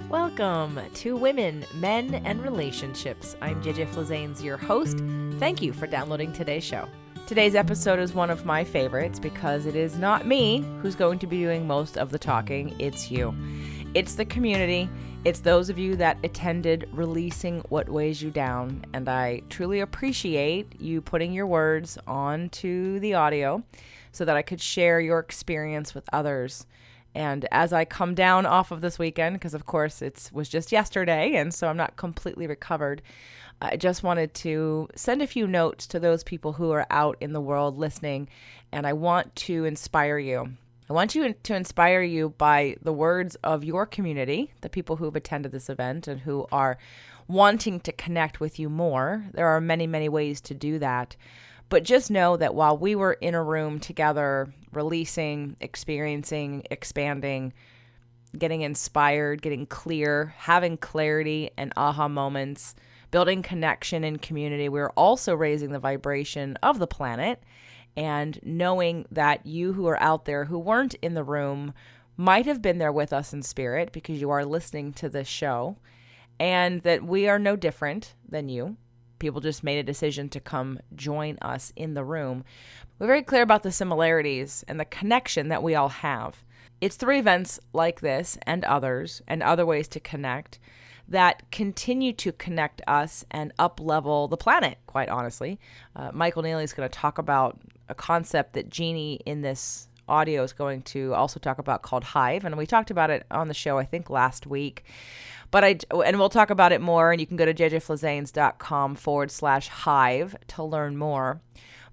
Welcome to Women, Men, and Relationships. I'm JJ Flizanes, your host. Thank you for downloading today's show. Today's episode is one of my favorites because it is not me who's going to be doing most of the talking, it's you. It's the community. It's those of you that attended Releasing What Weighs You Down, and I truly appreciate you putting your words onto the audio so that I could share your experience with others. And as I come down off of this weekend, because of course it was just yesterday, and so I'm not completely recovered, I just wanted to send a few notes to those people who are out in the world listening, and I want to inspire you. I want you to inspire you by the words of your community, the people who've attended this event and who are wanting to connect with you more. There are many, many ways to do that. But just know that while we were in a room together, releasing, experiencing, expanding, getting inspired, getting clear, having clarity and aha moments, building connection and community, we're also raising the vibration of the planet and knowing that you who are out there who weren't in the room might have been there with us in spirit because you are listening to this show, and that we are no different than you. People just made a decision to come join us in the room. We're very clear about the similarities and the connection that we all have. It's through events like this and others and other ways to connect that continue to connect us and up-level the planet, quite honestly. Michael Neely is going to talk about a concept that Jeannie in this audio is going to also talk about called Hive, and we talked about it on the show, I think, last week. And we'll talk about it more, and you can go to jjflizanes.com/hive to learn more.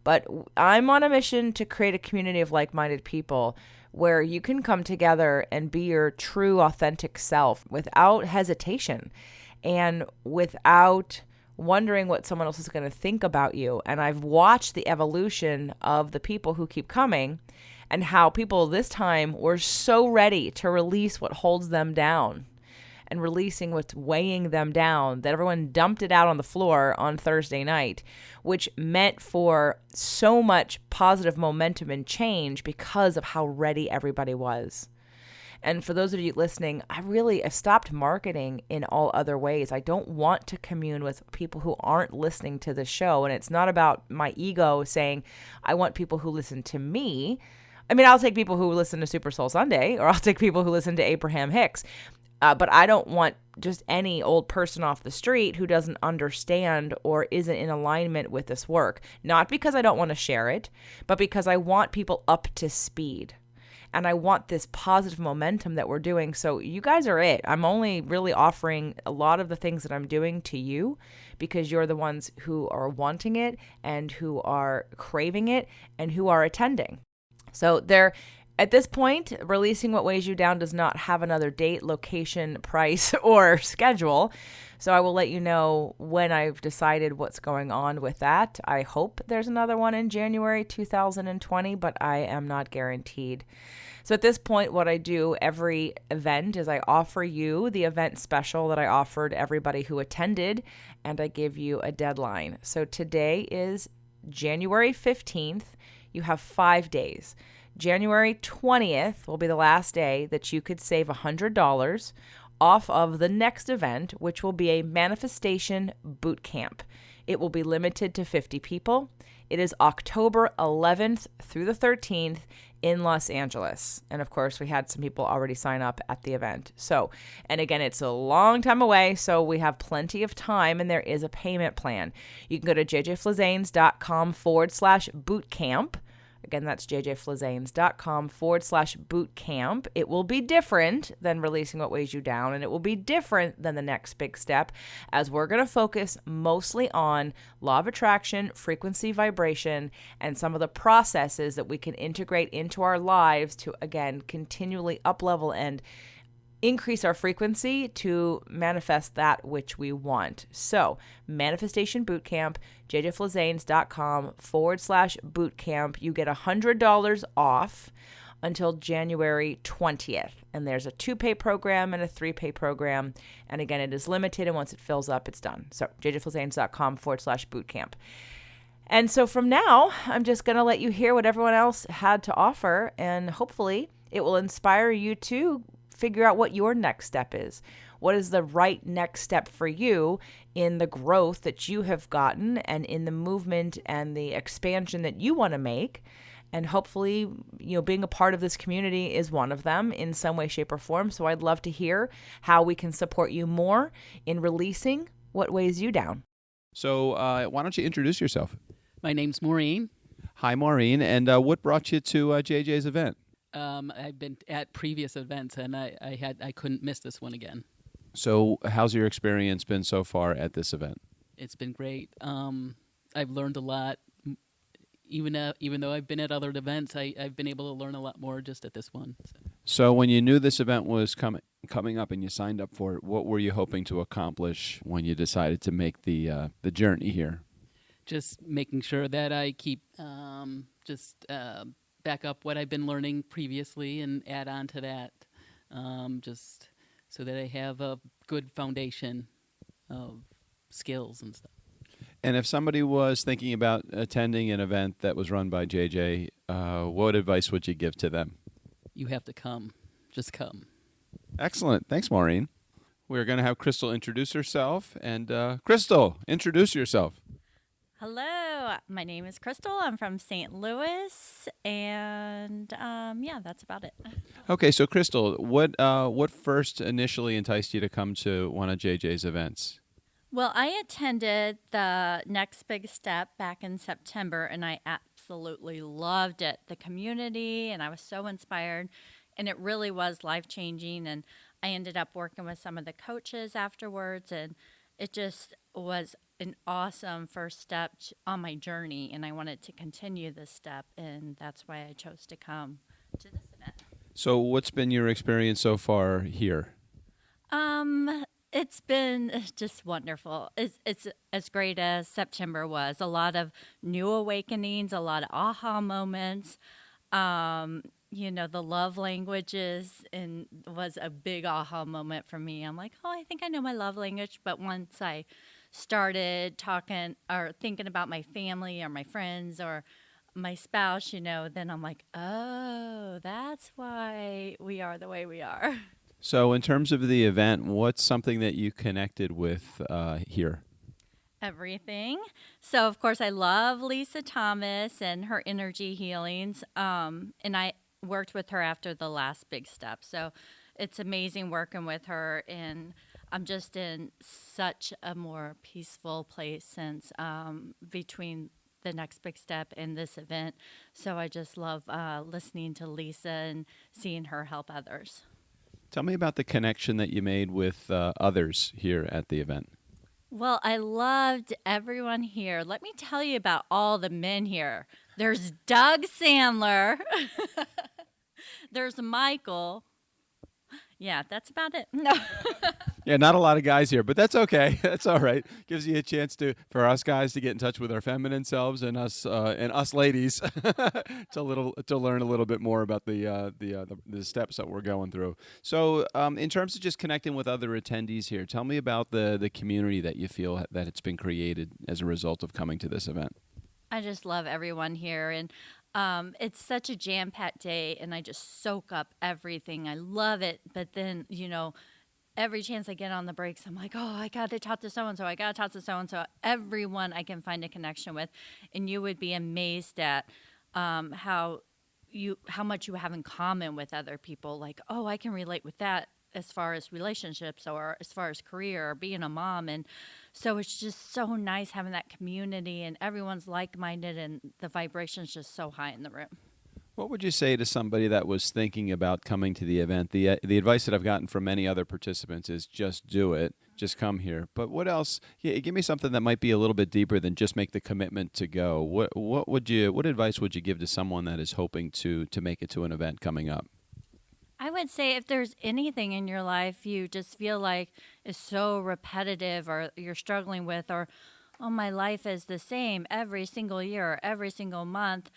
But I'm on a mission to create a community of like-minded people where you can come together and be your true, authentic self without hesitation and without wondering what someone else is going to think about you. And I've watched the evolution of the people who keep coming and how people this time were so ready to release what holds them down and releasing what's weighing them down, that everyone dumped it out on the floor on Thursday night, which meant for so much positive momentum and change because of how ready everybody was. And for those of you listening, I've stopped marketing in all other ways. I don't want to commune with people who aren't listening to the show. And it's not about my ego saying, I want people who listen to me. I mean, I'll take people who listen to Super Soul Sunday, or I'll take people who listen to Abraham Hicks. But I don't want just any old person off the street who doesn't understand or isn't in alignment with this work. Not because I don't want to share it, but because I want people up to speed. And I want this positive momentum that we're doing. So you guys are it. I'm only really offering a lot of the things that I'm doing to you because you're the ones who are wanting it and who are craving it and who are attending. So at this point, Releasing What Weighs You Down does not have another date, location, price, or schedule. So I will let you know when I've decided what's going on with that. I hope there's another one in January 2020, but I am not guaranteed. So at this point, what I do every event is I offer you the event special that I offered everybody who attended, and I give you a deadline. So today is January 15th. You have 5 days. January 20th will be the last day that you could save $100 off of the next event, which will be a manifestation boot camp. It will be limited to 50 people. It is October 11th through the 13th in Los Angeles. And of course, we had some people already sign up at the event. So, and again, it's a long time away, so we have plenty of time, and there is a payment plan. You can go to jjflizanes.com/bootcamp. Again, that's jjflizanes.com/bootcamp. It will be different than Releasing What Weighs You Down, and it will be different than the next big step, as we're going to focus mostly on law of attraction, frequency, vibration, and some of the processes that we can integrate into our lives to, again, continually up-level and increase our frequency to manifest that which we want. So, Manifestation Bootcamp, jjflizanes.com/bootcamp. You get $100 off until January 20th. And there's a 2-pay program and a 3-pay program. And again, it is limited, and once it fills up, it's done. So, jjflizanes.com/bootcamp. And so from now, I'm just going to let you hear what everyone else had to offer, and hopefully it will inspire you to figure out what your next step is. what is the right next step for you in the growth that you have gotten and in the movement and the expansion that you want to make. And hopefully, being a part of this community is one of them in some way, shape, or form. So I'd love to hear how we can support you more in releasing what weighs you down. So why don't you introduce yourself? My name's Maureen. Hi, Maureen. And what brought you to JJ's event? I've been at previous events, and I couldn't miss this one again. So how's your experience been so far at this event? It's been great. I've learned a lot. Even though I've been at other events, I've been able to learn a lot more just at this one. So when you knew this event was coming up and you signed up for it, what were you hoping to accomplish when you decided to make the journey here? Just making sure that I keep back up what I've been learning previously and add on to that, just so that I have a good foundation of skills and stuff. And if somebody was thinking about attending an event that was run by JJ, what advice would you give to them? You have to come. Just come. Excellent. Thanks, Maureen. We're going to have Crystal introduce herself. And Crystal, introduce yourself. Hello, my name is Crystal. I'm from St. Louis, and that's about it. Okay, so Crystal, what first initially enticed you to come to one of JJ's events? Well, I attended the Next Big Step back in September, and I absolutely loved it. The community, and I was so inspired, and it really was life-changing. And I ended up working with some of the coaches afterwards, and it just was an awesome first step on my journey, and I wanted to continue this step, and that's why I chose to come to this event. So what's been your experience so far here? It's been just wonderful. It's as great as September was. A lot of new awakenings, a lot of aha moments. The love languages and was a big aha moment for me. I'm like, I think I know my love language. But once I started talking or thinking about my family or my friends or my spouse, then I'm like, oh, that's why we are the way we are. So in terms of the event, what's something that you connected with here? Everything. So, of course, I love Lisa Thomas and her energy healings. And I worked with her after the last big step. So it's amazing working with her. And I'm just in such a more peaceful place since between the Next Big Step and this event. So I just love listening to Lisa and seeing her help others. Tell me about the connection that you made with others here at the event. Well, I loved everyone here. Let me tell you about all the men here. There's Doug Sandler. There's Michael. Yeah, that's about it. No. Yeah, not a lot of guys here, but that's okay. That's all right. Gives you a chance for us guys to get in touch with our feminine selves and us ladies to learn a little bit more about the steps that we're going through. So, in terms of just connecting with other attendees here, tell me about the community that you feel that it's been created as a result of coming to this event. I just love everyone here, and it's such a jam-packed day, and I just soak up everything. I love it, but then, every chance I get on the breaks, I'm like, I got to talk to so-and-so. I got to talk to so-and-so. Everyone I can find a connection with, and you would be amazed at how much you have in common with other people. Like, I can relate with that as far as relationships or as far as career or being a mom. And so it's just so nice having that community, and everyone's like-minded, and the vibration's just so high in the room. What would you say to somebody that was thinking about coming to the event? The advice that I've gotten from many other participants is just do it, just come here. But what else? Yeah, give me something that might be a little bit deeper than just make the commitment to go. What advice would you give to someone that is hoping to make it to an event coming up? I would say if there's anything in your life you just feel like is so repetitive or you're struggling with, or, my life is the same every single year or every single month,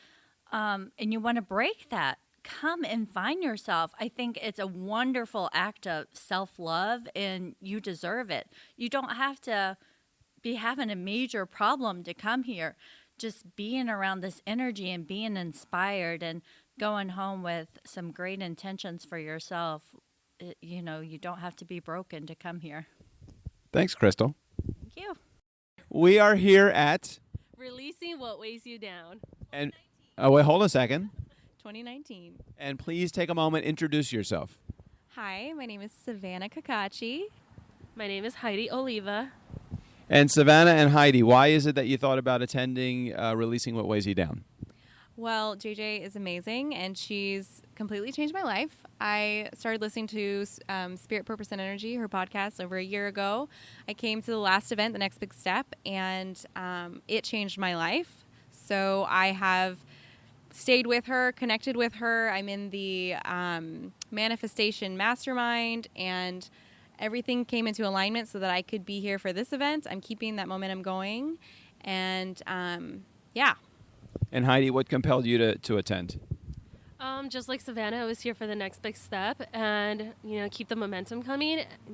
and you want to break that, come and find yourself. I think it's a wonderful act of self-love, and you deserve it. You don't have to be having a major problem to come here. Just being around this energy and being inspired and going home with some great intentions for yourself you don't have to be broken to come here. Thanks, Crystal. Thank you. We are here at Releasing what weighs you down. and oh wait, hold on a second. 2019. And please take a moment, introduce yourself. Hi, my name is Savannah Kakachi. My name is Heidi Oliva. And Savannah and Heidi, why is it that you thought about attending Releasing What Weighs You Down? Well, JJ is amazing, and she's completely changed my life. I started listening to Spirit, Purpose, and Energy, her podcast, over a year ago. I came to the last event, The Next Big Step, and it changed my life. So I have stayed with her, connected with her. I'm in the Manifestation Mastermind, and everything came into alignment so that I could be here for this event. I'm keeping that momentum going, and yeah. And Heidi, what compelled you to attend? Just like Savannah, I was here for the next big step and, keep the momentum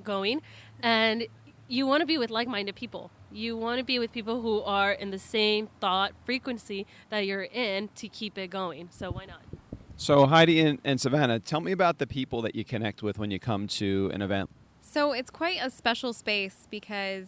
going. And you want to be with like-minded people. You want to be with people who are in the same thought frequency that you're in to keep it going. So why not? So Heidi and Savannah, tell me about the people that you connect with when you come to an event. So it's quite a special space because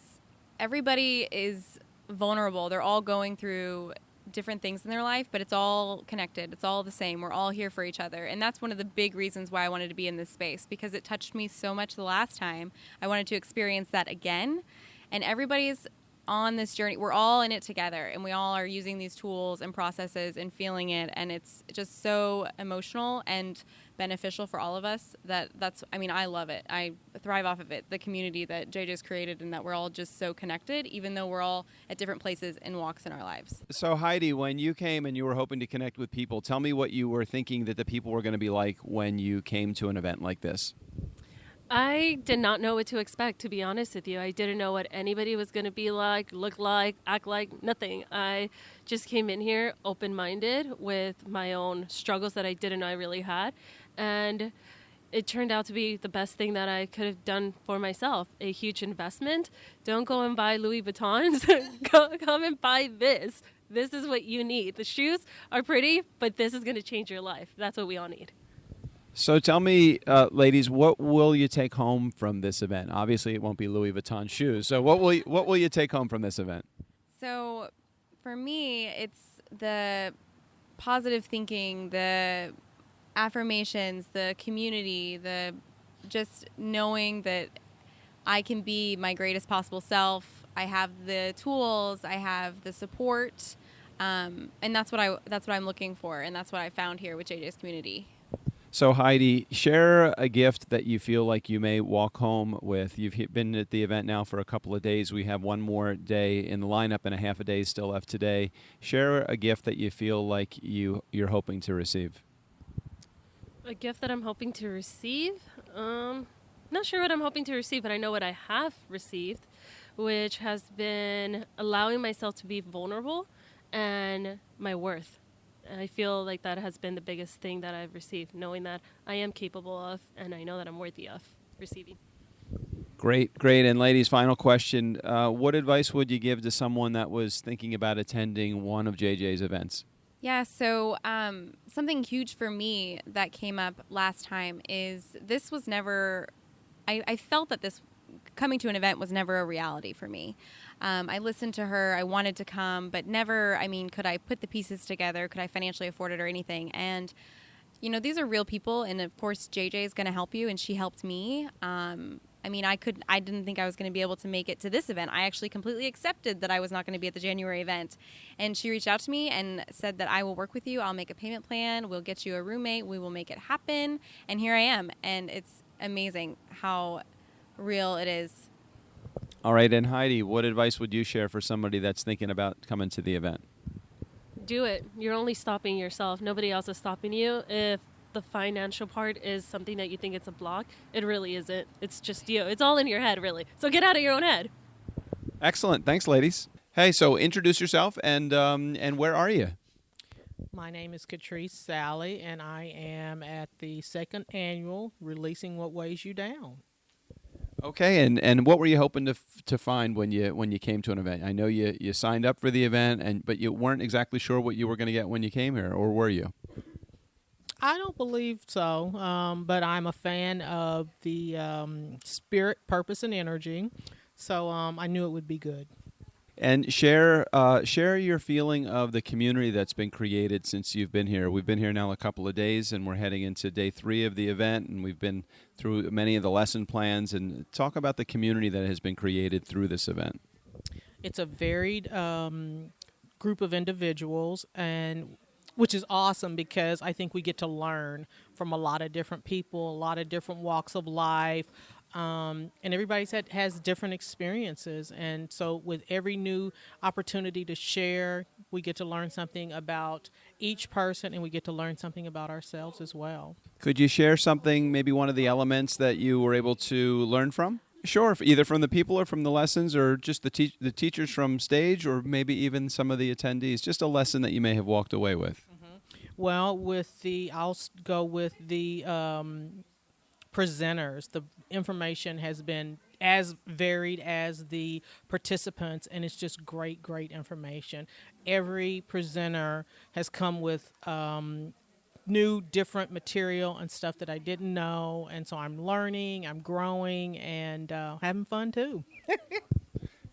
everybody is vulnerable. They're all going through different things in their life, but it's all connected. It's all the same. We're all here for each other. And that's one of the big reasons why I wanted to be in this space, because it touched me so much the last time. I wanted to experience that again. And everybody's on this journey. We're all in it together, and we all are using these tools and processes and feeling it. And it's just so emotional and beneficial for all of us I love it. I thrive off of it, the community that JJ's created, and that we're all just so connected, even though we're all at different places and walks in our lives. So Heidi, when you came and you were hoping to connect with people, tell me what you were thinking that the people were going to be like when you came to an event like this. I did not know what to expect, to be honest with you. I didn't know what anybody was going to be like, look like, act like, nothing. I just came in here open-minded with my own struggles that I didn't know I really had. And it turned out to be the best thing that I could have done for myself. A huge investment. Don't go and buy Louis Vuittons. Come and buy this. This is what you need. The shoes are pretty, but this is going to change your life. That's what we all need. So tell me, ladies, what will you take home from this event? Obviously, it won't be Louis Vuitton shoes. So what will you take home from this event? So for me, it's the positive thinking, the affirmations, the community, the just knowing that I can be my greatest possible self. I have the tools, I have the support, and that's what I'm looking for, and that's what I found here with JJ's community. So Heidi, share a gift that you feel like you may walk home with. You've been at the event now for a couple of days. We have one more day in the lineup and a half a day still left today. Share a gift that you feel like you're hoping to receive. A gift that I'm hoping to receive? Not sure what I'm hoping to receive, but I know what I have received, which has been allowing myself to be vulnerable and my worth. I feel like that has been the biggest thing that I've received, knowing that I am capable of and I know that I'm worthy of receiving. Great. And ladies, final question. What advice would you give to someone that was thinking about attending one of JJ's events? Yeah, so something huge for me that came up last time is this was never, I felt that this coming to an event was never a reality for me. I listened to her, I wanted to come, but never, could I put the pieces together? Could I financially afford it or anything? And, these are real people, and of course JJ is going to help you, and she helped me. I didn't think I was going to be able to make it to this event. I actually completely accepted that I was not going to be at the January event. And she reached out to me and said that I will work with you. I'll make a payment plan. We'll get you a roommate. We will make it happen. And here I am. And it's amazing how real it is. All right. And Heidi, what advice would you share for somebody that's thinking about coming to the event? Do it. You're only stopping yourself. Nobody else is stopping you. If the financial part is something that you think it's a block, it really isn't. It's just you. It's all in your head, really. So get out of your own head. Excellent. Thanks, ladies. Hey, so introduce yourself and where are you? My name is Catrice Sally, and I am at the second annual Releasing What Weighs You Down. Okay, and what were you hoping to find when you came to an event? I know you signed up for the event, but you weren't exactly sure what you were going to get when you came here, or were you? I don't believe so, but I'm a fan of the spirit, purpose, and energy. So I knew it would be good. And share your feeling of the community that's been created since you've been here. We've been here now a couple of days, and we're heading into day 3 of the event, and we've been through many of the lesson plans. And talk about the community that has been created through this event. It's a varied group of individuals, and which is awesome because I think we get to learn from a lot of different people, a lot of different walks of life. And everybody has different experiences. And so with every new opportunity to share, we get to learn something about each person, and we get to learn something about ourselves as well. Could you share something, maybe one of the elements that you were able to learn from? Sure, either from the people or from the lessons, or just the teachers from stage, or maybe even some of the attendees. Just a lesson that you may have walked away with. Well, I'll go with the presenters. The information has been as varied as the participants, and it's just great information. Every presenter has come with new, different material and stuff that I didn't know, and so I'm learning, I'm growing, and having fun too.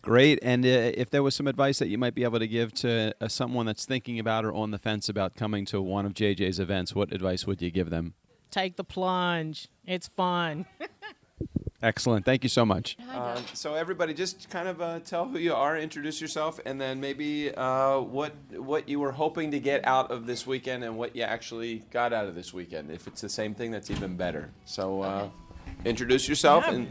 Great. And if there was some advice that you might be able to give to someone that's thinking about or on the fence about coming to one of JJ's events, what advice would you give them? Take the plunge. It's fun. Excellent. Thank you so much. So everybody, just kind of tell who you are, introduce yourself, and then maybe what you were hoping to get out of this weekend and what you actually got out of this weekend. If it's the same thing, that's even better. So introduce yourself, and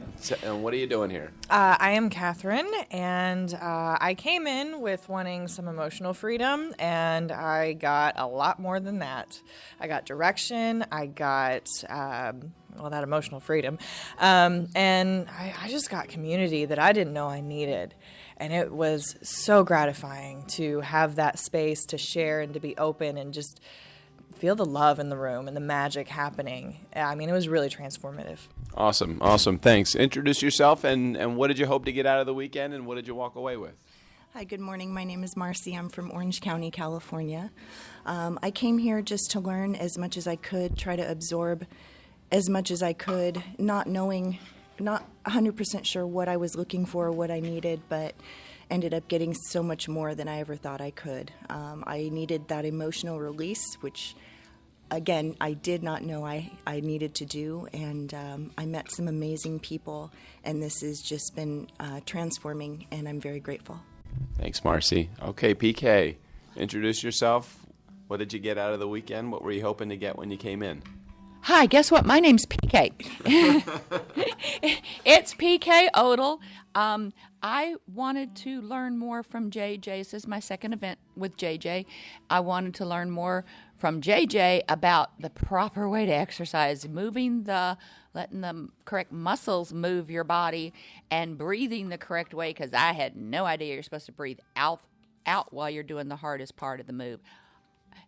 what are you doing here? I am Catherine, and I came in with wanting some emotional freedom, and I got a lot more than that. I got direction, I got, that emotional freedom, and I just got community that I didn't know I needed. And it was so gratifying to have that space to share and to be open and just feel the love in the room and the magic happening. I mean, it was really transformative. Awesome. Thanks. Introduce yourself, and what did you hope to get out of the weekend, and what did you walk away with? Hi, good morning. My name is Marcy. I'm from Orange County, California. I came here just to learn as much as I could, try to absorb as much as I could, not 100% sure what I was looking for, what I needed, but ended up getting so much more than I ever thought I could. I needed that emotional release, which again, I did not know I needed to do, and I met some amazing people, and this has just been transforming, and I'm very grateful. Thanks, Marcy. Okay, PK, introduce yourself. What did you get out of the weekend? What were you hoping to get when you came in? Hi, guess what? My name's PK. It's PK Odell. I wanted to learn more from JJ. This is my second event with JJ. I wanted to learn more from JJ about the proper way to exercise, letting the correct muscles move your body, and breathing the correct way, because I had no idea you're supposed to breathe out while you're doing the hardest part of the move.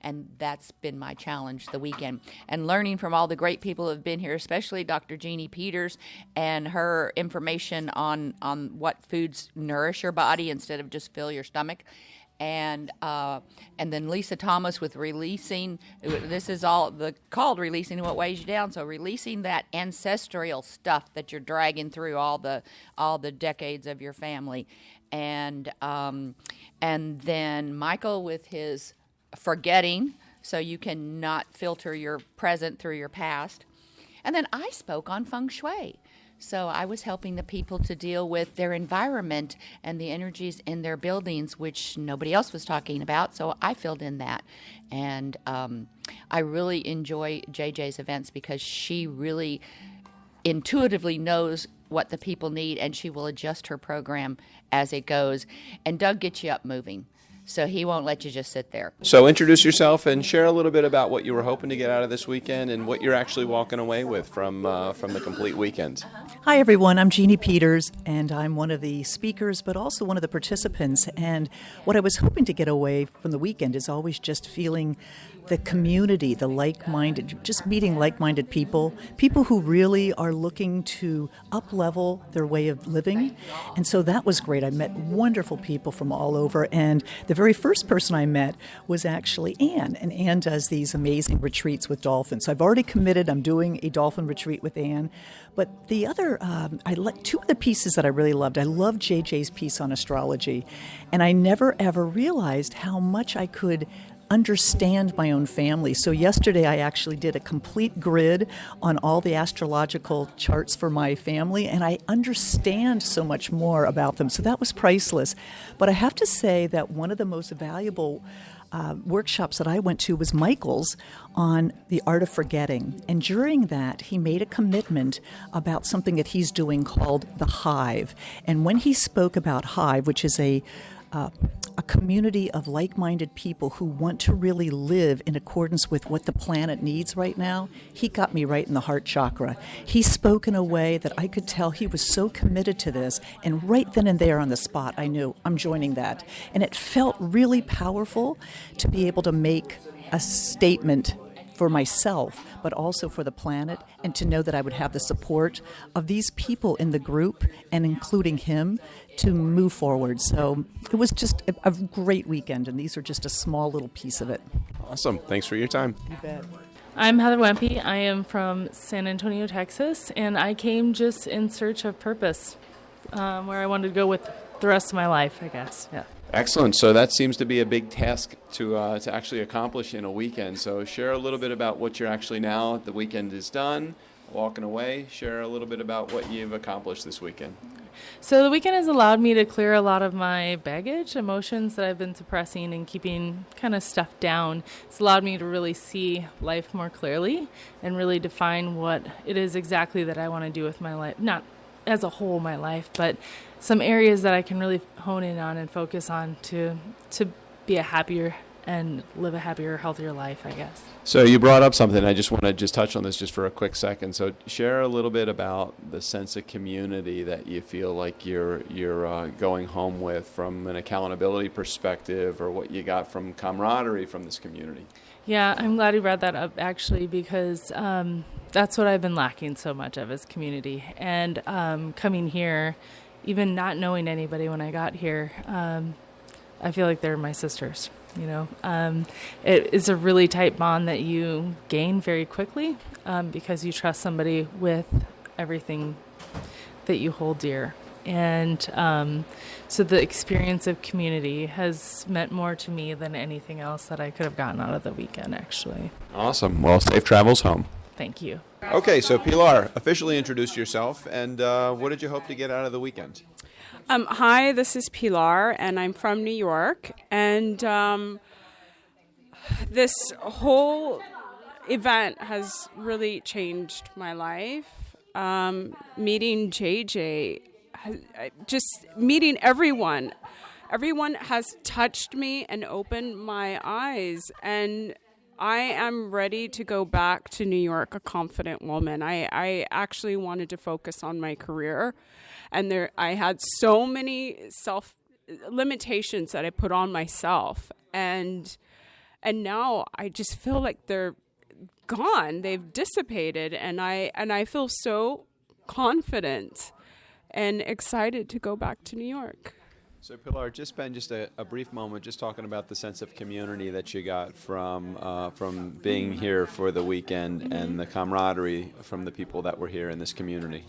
And that's been my challenge the weekend. And learning from all the great people who have been here, especially Dr. Jeannie Peters and her information on what foods nourish your body instead of just fill your stomach. And then Lisa Thomas with releasing, this is all called Releasing What Weighs You Down. So releasing that ancestral stuff that you're dragging through all the decades of your family. And then Michael with his forgetting, so you cannot filter your present through your past. And then I spoke on feng shui. So I was helping the people to deal with their environment and the energies in their buildings, which nobody else was talking about. So I filled in that. And I really enjoy JJ's events because she really intuitively knows what the people need, and she will adjust her program as it goes. And Doug gets you up moving, so he won't let you just sit there. So introduce yourself and share a little bit about what you were hoping to get out of this weekend and what you're actually walking away with from the complete weekend. Hi, everyone. I'm Jeannie Peters, and I'm one of the speakers, but also one of the participants. And what I was hoping to get away from the weekend is always just feeling the community, the like-minded, just meeting like-minded people who really are looking to up-level their way of living. And so that was great. I met wonderful people from all over, and The very first person I met was actually Anne, and Anne does these amazing retreats with dolphins. So I've already committed. I'm doing a dolphin retreat with Anne. But the other, two other pieces that I really loved. I loved JJ's piece on astrology, and I never ever realized how much I could understand my own family. So yesterday I actually did a complete grid on all the astrological charts for my family, and I understand so much more about them. So that was priceless. But I have to say that one of the most valuable workshops that I went to was Michael's on the art of forgetting. And during that, he made a commitment about something that he's doing called the Hive. And when he spoke about Hive, which is a community of like-minded people who want to really live in accordance with what the planet needs right now, he got me right in the heart chakra. He spoke in a way that I could tell he was so committed to this, and right then and there on the spot, I knew I'm joining that. And it felt really powerful to be able to make a statement for myself, but also for the planet, and to know that I would have the support of these people in the group, and including him, to move forward. So it was just a great weekend, and these are just a small little piece of it. Awesome. Thanks for your time. You bet. I'm Heather Wempe. I am from San Antonio, Texas, and I came just in search of purpose, where I wanted to go with the rest of my life, I guess. Yeah. Excellent. So that seems to be a big task to actually accomplish in a weekend. So share a little bit about what you're actually now. The weekend is done, walking away. Share a little bit about what you've accomplished this weekend. So the weekend has allowed me to clear a lot of my baggage, emotions that I've been suppressing and keeping kind of stuffed down. It's allowed me to really see life more clearly and really define what it is exactly that I want to do with my life. Not as a whole my life, but some areas that I can really hone in on and focus on to be a happier and live a happier, healthier life, I guess. So you brought up something. I just want to touch on this just for a quick second. So share a little bit about the sense of community that you feel like you're going home with from an accountability perspective, or what you got from camaraderie from this community. Yeah, I'm glad you brought that up, actually, because that's what I've been lacking so much of, is community. And coming here, even not knowing anybody when I got here, I feel like they're my sisters. You know, it is a really tight bond that you gain very quickly because you trust somebody with everything that you hold dear. And so the experience of community has meant more to me than anything else that I could have gotten out of the weekend, actually. Awesome. Well, safe travels home. Thank you. Okay, so Pilar, officially introduce yourself, and what did you hope to get out of the weekend? Hi, this is Pilar, and I'm from New York. And this whole event has really changed my life. Meeting JJ, just meeting everyone. Everyone has touched me and opened my eyes, and I am ready to go back to New York a confident woman. I actually wanted to focus on my career, and I had so many limitations that I put on myself, and now I just feel like they're gone. They've dissipated, and I feel so confident and excited to go back to New York. So Pilar, just spend just a brief moment just talking about the sense of community that you got from being here for the weekend, and the camaraderie from the people that were here in this community.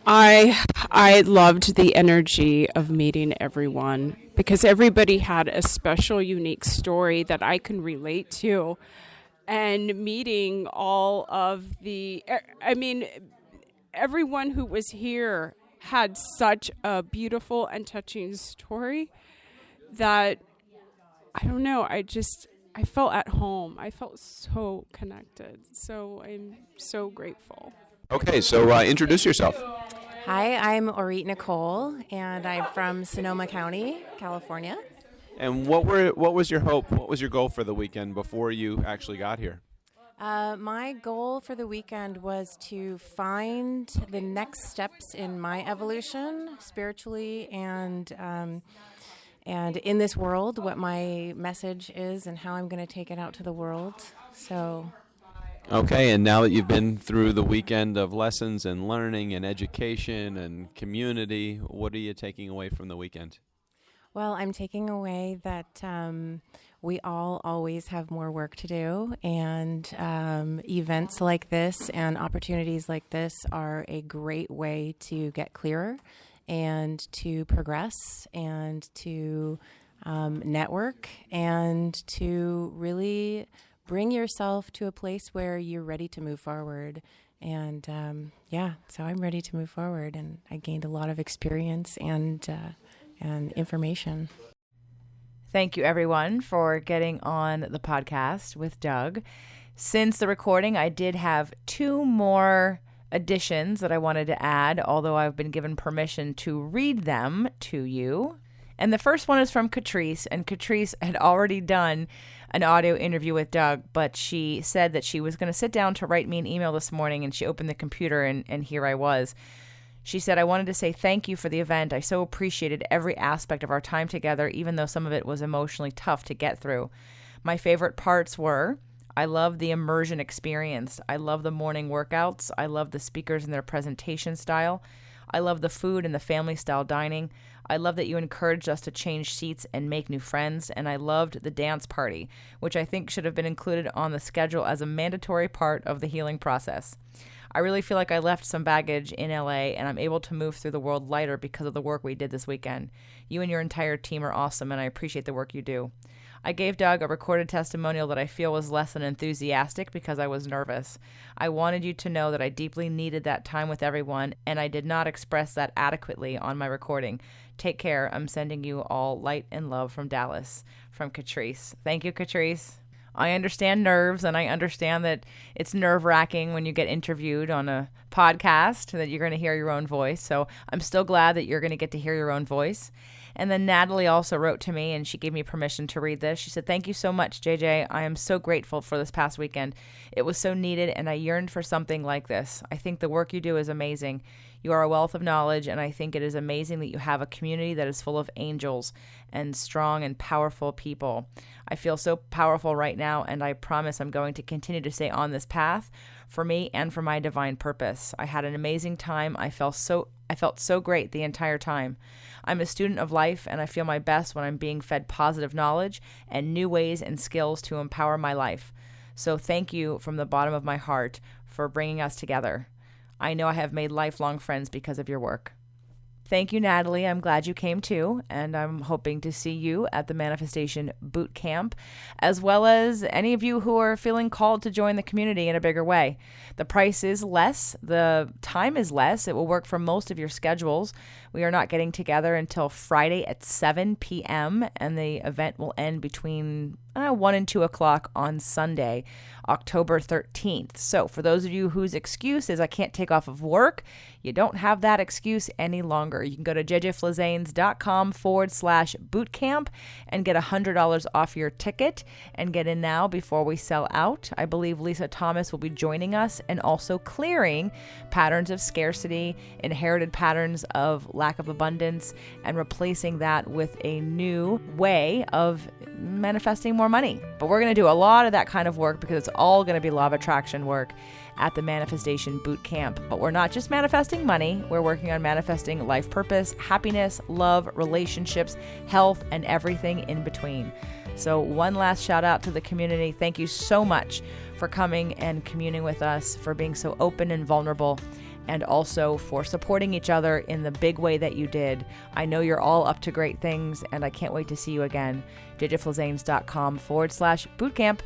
I loved the energy of meeting everyone, because everybody had a special, unique story that I can relate to, and meeting all of everyone who was here had such a beautiful and touching story that, I don't know, I felt at home. I felt so connected. So I'm so grateful. Okay, so introduce yourself. Hi, I'm Orit Nicole, and I'm from Sonoma County, California. And what was your hope? What was your goal for the weekend before you actually got here? My goal for the weekend was to find the next steps in my evolution, spiritually and in this world, what my message is and how I'm going to take it out to the world. So. Okay, and now that you've been through the weekend of lessons and learning and education and community, what are you taking away from the weekend? Well, I'm taking away that we all always have more work to do, and events like this and opportunities like this are a great way to get clearer and to progress and to network and to really bring yourself to a place where you're ready to move forward. And so I'm ready to move forward, and I gained a lot of experience and information. Thank you, everyone, for getting on the podcast with Doug. Since the recording, I did have 2 more additions that I wanted to add, although I've been given permission to read them to you. And the first one is from Catrice, and Catrice had already done an audio interview with Doug, but she said that she was going to sit down to write me an email this morning, and she opened the computer, and here I was. She said, I wanted to say thank you for the event. I so appreciated every aspect of our time together, even though some of it was emotionally tough to get through. My favorite parts were, I love the immersion experience. I love the morning workouts. I love the speakers and their presentation style. I love the food and the family-style dining. I love that you encouraged us to change seats and make new friends. And I loved the dance party, which I think should have been included on the schedule as a mandatory part of the healing process. I really feel like I left some baggage in LA, and I'm able to move through the world lighter because of the work we did this weekend. You and your entire team are awesome, and I appreciate the work you do. I gave Doug a recorded testimonial that I feel was less than enthusiastic because I was nervous. I wanted you to know that I deeply needed that time with everyone, and I did not express that adequately on my recording. Take care. I'm sending you all light and love from Dallas, from Catrice. Thank you, Catrice. I understand nerves, and I understand that it's nerve-wracking when you get interviewed on a podcast that you're going to hear your own voice. So I'm still glad that you're going to get to hear your own voice. And then Natalie also wrote to me, and she gave me permission to read this. She said, thank you so much, JJ. I am so grateful for this past weekend. It was so needed, and I yearned for something like this. I think the work you do is amazing. You are a wealth of knowledge, and I think it is amazing that you have a community that is full of angels and strong and powerful people. I feel so powerful right now, and I promise I'm going to continue to stay on this path for me and for my divine purpose. I had an amazing time. I felt so great the entire time. I'm a student of life, and I feel my best when I'm being fed positive knowledge and new ways and skills to empower my life. So thank you from the bottom of my heart for bringing us together. I know I have made lifelong friends because of your work. Thank you, Natalie. I'm glad you came too, and I'm hoping to see you at the Manifestation Boot Camp, as well as any of you who are feeling called to join the community in a bigger way. The price is less. The time is less. It will work for most of your schedules. We are not getting together until Friday at 7 p.m., and the event will end between 1 and 2 o'clock on Sunday, October 13th. So for those of you whose excuse is I can't take off of work, you don't have that excuse any longer. You can go to jjflizanes.com/bootcamp and get $100 off your ticket and get in now before we sell out. I believe Lisa Thomas will be joining us and also clearing patterns of scarcity, inherited patterns of lack of abundance, and replacing that with a new way of manifesting more money. But we're going to do a lot of that kind of work because it's all going to be law of attraction work at the Manifestation Boot Camp. But we're not just manifesting money. We're working on manifesting life purpose, happiness, love, relationships, health, and everything in between. So one last shout out to the community. Thank you so much for coming and communing with us, for being so open and vulnerable, and also for supporting each other in the big way that you did. I know you're all up to great things, and I can't wait to see you again. jjflizanes.com/bootcamp.